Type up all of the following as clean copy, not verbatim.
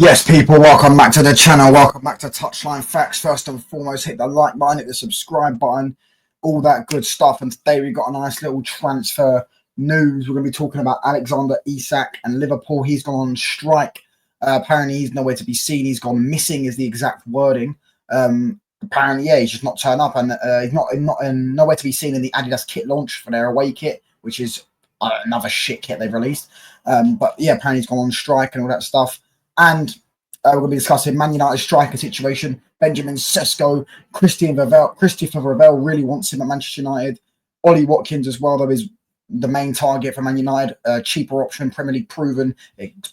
Yes, people, welcome back to the channel. Welcome back to Touchlinefacts. First and foremost, hit the like button, hit the subscribe button, all that good stuff. And today we've got a nice little transfer news. We're going to be talking about Alexander Isak and Liverpool. He's gone on strike. Apparently, he's nowhere to be seen. He's gone missing, is the exact wording. Apparently, yeah, he's just not turned up, and he's not nowhere to be seen in the Adidas kit launch for their away kit, which is another shit kit they've released. But yeah, apparently he's gone on strike and all that stuff. And we're going to be discussing Man United striker situation. Benjamin Sesko, Christopher Ravel really wants him at Manchester United. Ollie Watkins as well, though, is the main target for Man United. Cheaper option, Premier League proven,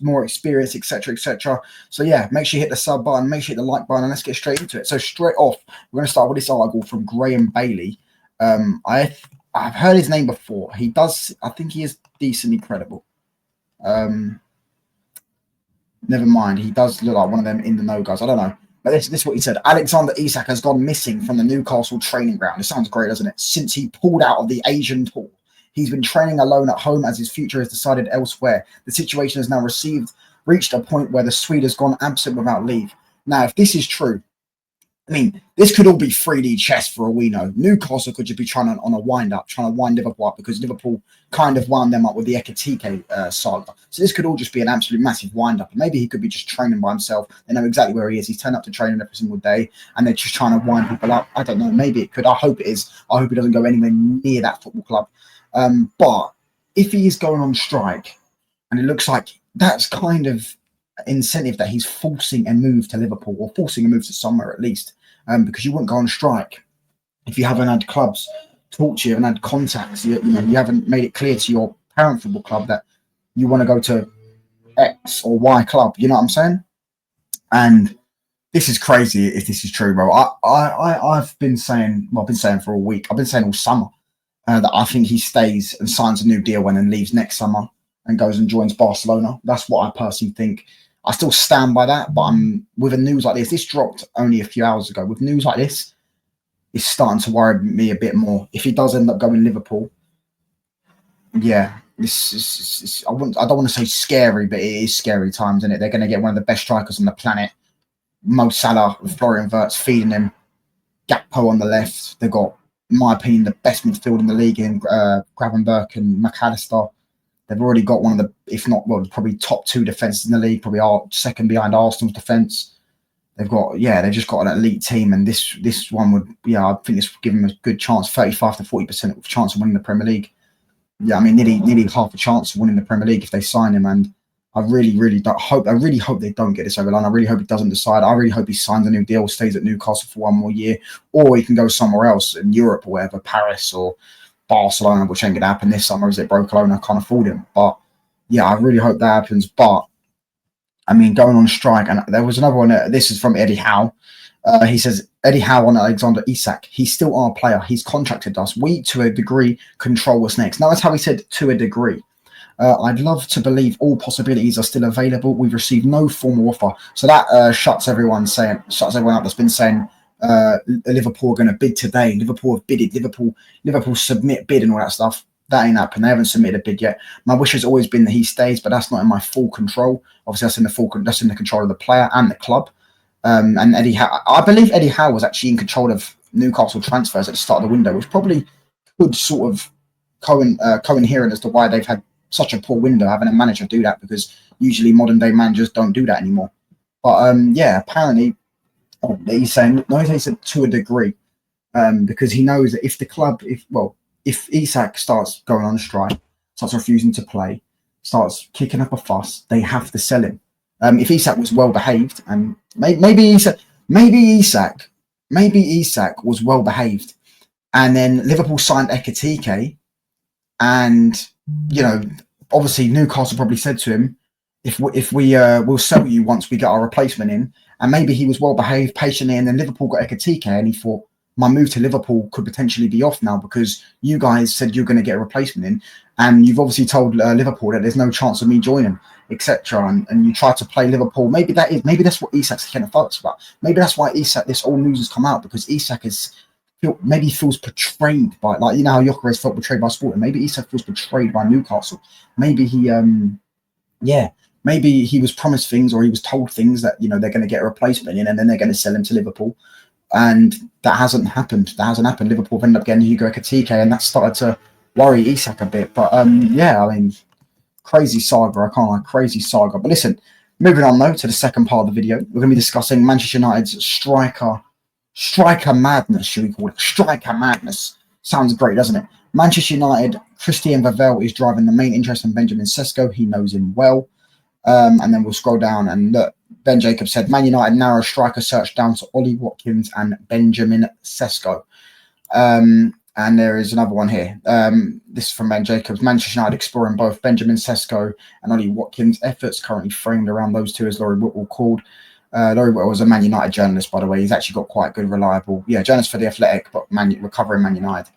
more experience, etc., etc. So yeah, make sure you hit the sub button, make sure you hit the like button, and let's get straight into it. So straight off, we're going to start with this article from Graham Bailey. I've heard his name before. I think he is decently credible. Never mind, he does look like one of them in the know guys. I don't know. But this is what he said. Alexander Isak has gone missing from the Newcastle training ground. It sounds great, doesn't it? Since he pulled out of the Asian tour. He's been training alone at home as his future is decided elsewhere. The situation has now reached a point where the Swede has gone absent without leave. Now, if this is true, I mean, this could all be 3D chess for all we know. Newcastle could just be trying to wind Liverpool up because Liverpool kind of wound them up with the Ekitike saga. So this could all just be an absolute massive wind up. Maybe he could be just training by himself. They know exactly where he is. He's turned up to training every single day and they're just trying to wind people up. I don't know. Maybe it could. I hope it is. I hope he doesn't go anywhere near that football club. But if he is going on strike, and it looks like that's kind of incentive that he's forcing a move to Liverpool or forcing a move to somewhere at least, because you wouldn't go on strike if you haven't had clubs talk to you, haven't had contacts, you haven't made it clear to your parent football club that you want to go to X or Y club. You know what I'm saying? And this is crazy if this is true, bro. I've been saying for a week. I've been saying all summer that I think he stays and signs a new deal and then leaves next summer and goes and joins Barcelona. That's what I personally think. I still stand by that, but with a news like this dropped only a few hours ago. With news like this, it's starting to worry me a bit more. If he does end up going Liverpool, yeah, this is I don't want to say scary, but it is scary times, isn't it? They're going to get one of the best strikers on the planet, Mo Salah with Florian Wirtz feeding him, Gakpo on the left. They've got, in my opinion, the best midfield in the league in Gravenberch and McAllister. They've already got one of the, if not, well, probably top two defences in the league, probably second behind Arsenal's defence. They've just got an elite team, and this one would, I think this would give them a good chance, 35 to 40% chance of winning the Premier League. Yeah, I mean, nearly half a chance of winning the Premier League if they sign him, and I really hope they don't get this over the line. I really hope he doesn't decide. I really hope he signs a new deal, stays at Newcastle for one more year, or he can go somewhere else in Europe or wherever, Paris or Barcelona, which ain't going to happen this summer, is it? Barcelona can't afford him. But yeah, I really hope that happens. But I mean, going on strike, and there was another one. This is from Eddie Howe. He says, Eddie Howe on Alexander Isak. He's still our player. He's contracted us. We, to a degree, control what's next. Now, that's how he said, to a degree. I'd love to believe all possibilities are still available. We've received no formal offer. So that shuts everyone up that's been saying, Liverpool are going to bid today. Liverpool have bidded. Liverpool submit bid and all that stuff. That ain't happened. They haven't submitted a bid yet. My wish has always been that he stays, but that's not in my full control. Obviously, that's in the control of the player and the club. And Eddie Howe, I believe Eddie Howe was actually in control of Newcastle transfers at the start of the window, which probably could sort of coherent as to why they've had such a poor window, having a manager do that, because usually modern day managers don't do that anymore. But yeah, apparently. He's saying, no, he said to a degree, because he knows that if Isak starts going on strike, starts refusing to play, starts kicking up a fuss, they have to sell him. If Isak was well behaved, and maybe Isak was well behaved, and then Liverpool signed Ekitike, and obviously Newcastle probably said to him, if we'll sell you once we get our replacement in. And maybe he was well behaved patiently, and then Liverpool got Ekitike, and he thought, my move to Liverpool could potentially be off now because you guys said you're going to get a replacement in, and you've obviously told Liverpool that there's no chance of me joining, etc. And you try to play Liverpool. Maybe that's what Isak's kind of thoughts about. Maybe that's why Isak, this all news has come out, because Isak maybe feels betrayed by, like, how Gyökeres felt betrayed by Sporting. Maybe Isak feels betrayed by Newcastle. Maybe he maybe he was promised things, or he was told things that, you know, they're going to get a replacement in, and then they're going to sell him to Liverpool. And that hasn't happened. Liverpool have ended up getting Hugo Ekitike, and that started to worry Isak a bit. But yeah, I mean, crazy saga. I can't lie, crazy saga. But listen, moving on though to the second part of the video, we're going to be discussing Manchester United's striker madness. Should we call it striker madness? Sounds great, doesn't it? Manchester United, Christian Vavell is driving the main interest in Benjamin Sesko. He knows him well. And then we'll scroll down and look. Ben Jacobs said, Man United narrow striker search down to Ollie Watkins and Benjamin Sesko. And there is another one here. This is from Ben Jacobs. Manchester United exploring both Benjamin Sesko and Ollie Watkins. Efforts currently framed around those two, as Laurie Whitwell called. Laurie Whitwell was a Man United journalist, by the way. He's actually got quite good, reliable, journalist for The Athletic, but recovering Man United.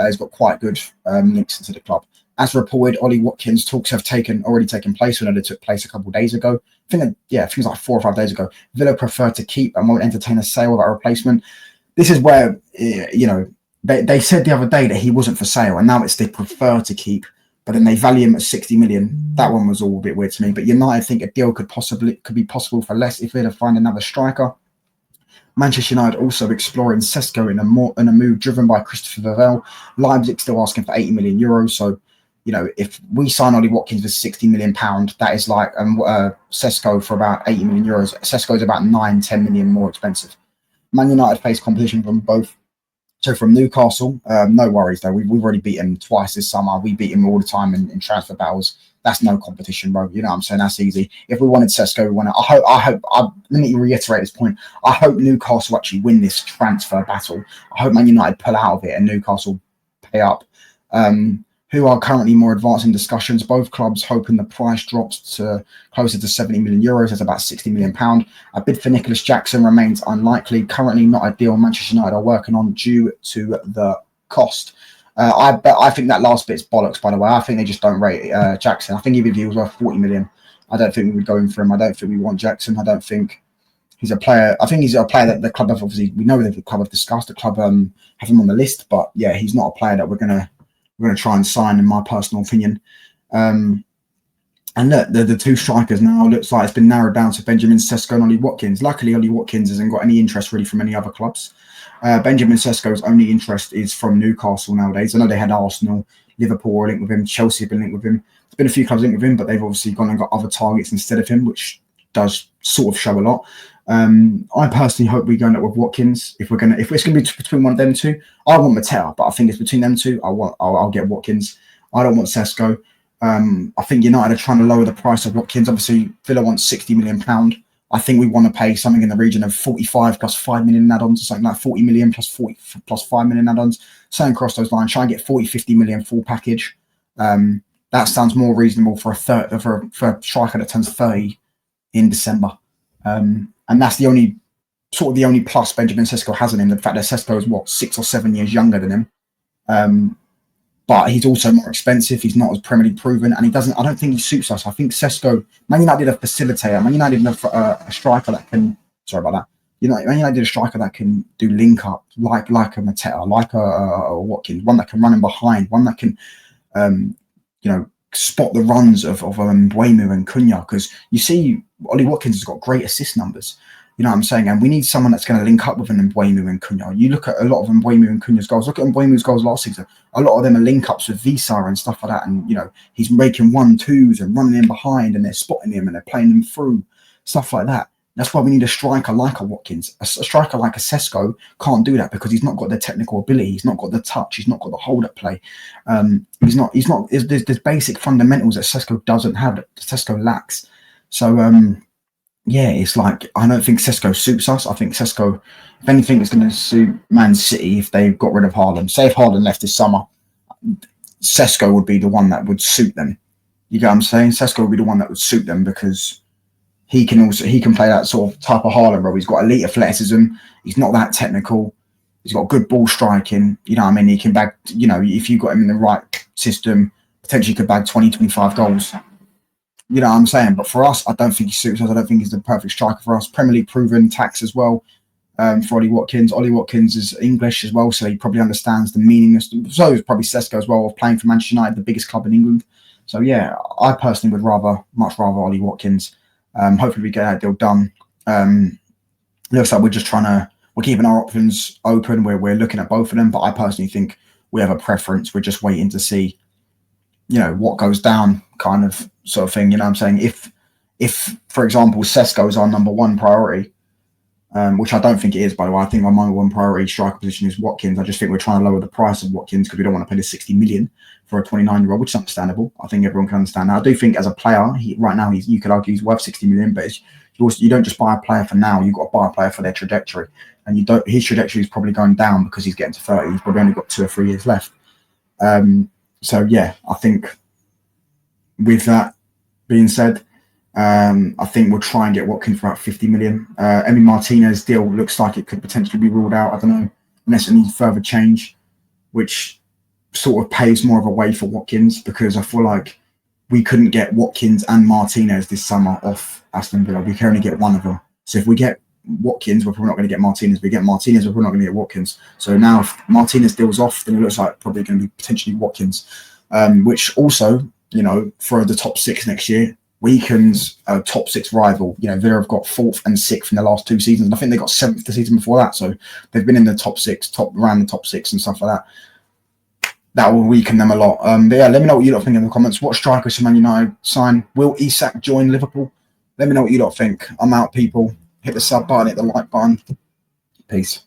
He's got quite good links into the club. As reported, Ollie Watkins talks have already taken place, when it took place a couple of days ago. I think it was like 4 or 5 days ago. Villa prefer to keep and won't entertain a sale without a replacement. This is where, they said the other day that he wasn't for sale, and now it's they prefer to keep, but then they value him at 60 million. That one was all a bit weird to me. But United think a deal could be possible for less if Villa find another striker. Manchester United also exploring Sesko in a move driven by Christopher Vavell. Leipzig still asking for 80 million euros. So, if we sign Ollie Watkins for £60 million, that is like Sesko for about 80 million euros. Sesko is about 9-10 million more expensive. Man United face competition from both. So from Newcastle, no worries though. We've already beaten him twice this summer. We beat him all the time in transfer battles. That's no competition, bro. You know what I'm saying? That's easy. If we wanted Sesko, we want to. Let me reiterate this point. I hope Newcastle actually win this transfer battle. I hope Man United pull out of it and Newcastle pay up. Who are currently more advanced in discussions. Both clubs hoping the price drops to closer to 70 million euros. That's about £60 million. A bid for Nicholas Jackson remains unlikely. Currently not a deal Manchester United are working on due to the cost. I think that last bit's bollocks, by the way. I think they just don't rate Jackson. I think even if he was worth 40 million, I don't think we would go in for him. I don't think we want Jackson. I don't think he's a player. I think he's a player that the club have obviously, we know that the club have discussed. The club have him on the list, but yeah, he's not a player that we're going to try and sign, in my personal opinion. And look, the two strikers now looks like it's been narrowed down to Benjamin Sesko and Ollie Watkins. Luckily, Ollie Watkins hasn't got any interest really from any other clubs. Benjamin Sesko's only interest is from Newcastle nowadays. I know they had Arsenal, Liverpool were linked with him, Chelsea have been linked with him. There's been a few clubs linked with him, but they've obviously gone and got other targets instead of him, which does sort of show a lot. I personally hope we go up with Watkins. If it's going to be between one of them two, I want Mateta, but I think it's between them two. I'll get Watkins. I don't want Sesko. I think United are trying to lower the price of Watkins. Obviously, Villa wants £60 million. I think we want to pay something in the region of 45 plus 5 million add-ons, or something like 40 million plus 40 plus 5 million add-ons. Something across those lines. Try and get 40-50 million full package. That sounds more reasonable for a striker that turns 30 in December. And that's the only plus Benjamin Sesko has in him. The fact that Sesko is 6 or 7 years younger than him. But he's also more expensive. He's not as Premier League proven, and I don't think he suits us. I think Sesko, Man United did a facilitator. Man United did a striker that can. Sorry about that. Man United did a striker that can do link up, like a Mateta, like a Watkins, one that can run in behind, one that can, spot the runs of Mbeumo and Cunha. Because you see, Ollie Watkins has got great assist numbers. You know what I'm saying? And we need someone that's going to link up with an Mbeumo and Cunha. You look at a lot of Mbeumo and Cunha's goals. Look at Mbeumo's goals last season. A lot of them are link-ups with Visa and stuff like that. And, he's making 1-2s and running in behind, and they're spotting him and they're playing him through, stuff like that. That's why we need a striker like a Watkins. A striker like a Sesko can't do that because he's not got the technical ability. He's not got the touch. He's not got the hold-up play. There's basic fundamentals that Sesko doesn't have, that Sesko lacks. So, yeah, it's like, I don't think Sesko suits us. I think Sesko, if anything, is going to suit Man City if they got rid of Haaland. Say if Haaland left this summer, Sesko would be the one that would suit them. You get what I'm saying? Sesko would be the one that would suit them because he can play that sort of type of Haaland, bro. He's got elite athleticism. He's not that technical. He's got good ball striking. You know what I mean? He can bag, if you got him in the right system, potentially could bag 20, 25 goals. You know what I'm saying? But for us, I don't think he suits us. I don't think he's the perfect striker for us. Premier League proven, tax as well for Ollie Watkins. Ollie Watkins is English as well, so he probably understands the meaning. So is probably Sesko as well, of playing for Manchester United, the biggest club in England. So yeah, I personally would much rather Ollie Watkins. Hopefully we get that deal done. Looks like we're keeping our options open. We're looking at both of them, but I personally think we have a preference. We're just waiting to see, what goes down, kind of sort of thing. You know what I'm saying? If for example, Sesko is our number one priority, which I don't think it is, by the way. I think our number one priority striker position is Watkins. I just think we're trying to lower the price of Watkins because we don't want to pay the 60 million for a 29-year-old, which is understandable. I think everyone can understand that. I do think as a player, right now, you could argue he's worth 60 million, but you don't just buy a player for now. You've got to buy a player for their trajectory. And his trajectory is probably going down because he's getting to 30. He's probably only got 2 or 3 years left. So, yeah, I think with that being said, I think we'll try and get Watkins for about 50 million. Emi Martinez deal looks like it could potentially be ruled out. I don't know, unless it needs further change, which sort of paves more of a way for Watkins, because I feel like we couldn't get Watkins and Martinez this summer off Aston Villa. We can only get one of them. So if we get Watkins, we're probably not going to get Martinez. If we get Martinez, we're probably not going to get Watkins. So now if Martinez deals off, then it looks like probably going to be potentially Watkins, which also, for the top 6 next year, weakens a top 6 rival. Villa have got 4th and 6th in the last 2 seasons. And I think they got 7th the season before that. So they've been in the top 6, around the top 6 and stuff like that. That will weaken them a lot. But yeah, let me know what you lot think in the comments. What strikers should Man United sign? Will Isak join Liverpool? Let me know what you lot think. I'm out, people. Hit the sub button, hit the like button. Peace.